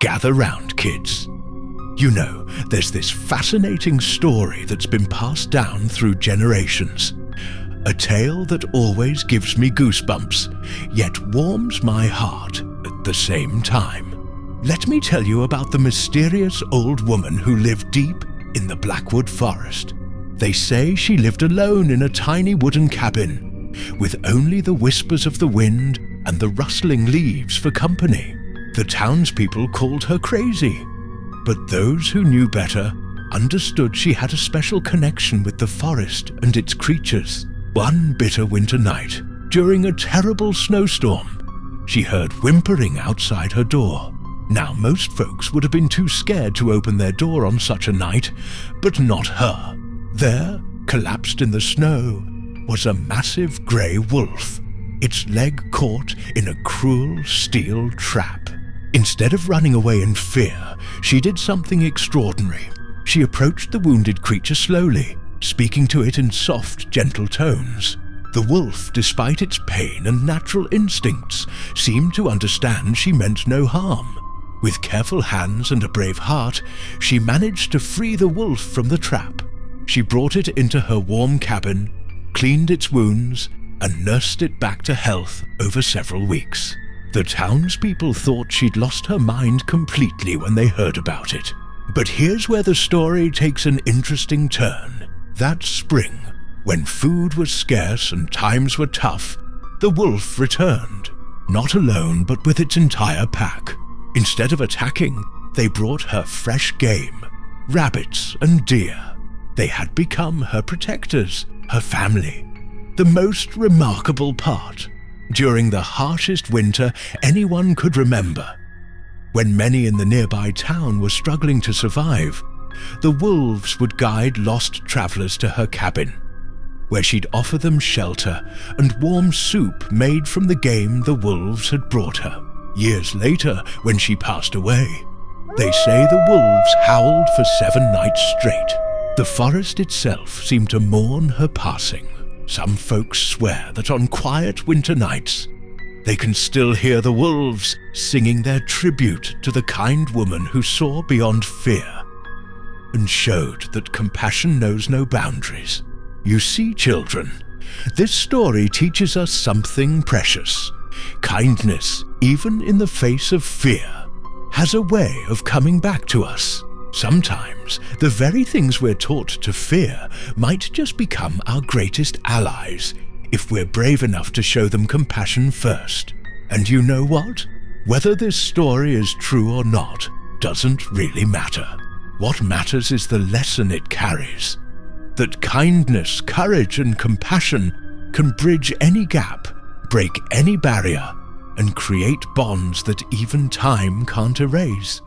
Gather round, kids. You know, there's this fascinating story that's been passed down through generations. A tale that always gives me goosebumps, yet warms my heart at the same time. Let me tell you about the mysterious old woman who lived deep in the Blackwood Forest. They say she lived alone in a tiny wooden cabin, with only the whispers of the wind and the rustling leaves for company. The townspeople called her crazy, but those who knew better understood she had a special connection with the forest and its creatures. One bitter winter night, during a terrible snowstorm, she heard whimpering outside her door. Now, most folks would have been too scared to open their door on such a night, but not her. There, collapsed in the snow, was a massive grey wolf, its leg caught in a cruel steel trap. Instead of running away in fear, she did something extraordinary. She approached the wounded creature slowly, speaking to it in soft, gentle tones. The wolf, despite its pain and natural instincts, seemed to understand she meant no harm. With careful hands and a brave heart, she managed to free the wolf from the trap. She brought it into her warm cabin, cleaned its wounds, and nursed it back to health over several weeks. The townspeople thought she'd lost her mind completely when they heard about it. But here's where the story takes an interesting turn. That spring, when food was scarce and times were tough, the wolf returned. Not alone, but with its entire pack. Instead of attacking, they brought her fresh game, rabbits and deer. They had become her protectors, her family. The most remarkable part, during the harshest winter anyone could remember, when many in the nearby town were struggling to survive, the wolves would guide lost travelers to her cabin, where she'd offer them shelter and warm soup made from the game the wolves had brought her. Years later, when she passed away, they say the wolves howled for 7 nights straight. The forest itself seemed to mourn her passing. Some folks swear that on quiet winter nights, they can still hear the wolves singing their tribute to the kind woman who saw beyond fear and showed that compassion knows no boundaries. You see, children, this story teaches us something precious. Kindness, even in the face of fear, has a way of coming back to us. Sometimes, the very things we're taught to fear might just become our greatest allies if we're brave enough to show them compassion first. And you know what? Whether this story is true or not doesn't really matter. What matters is the lesson it carries. That kindness, courage, and compassion can bridge any gap, break any barrier, and create bonds that even time can't erase.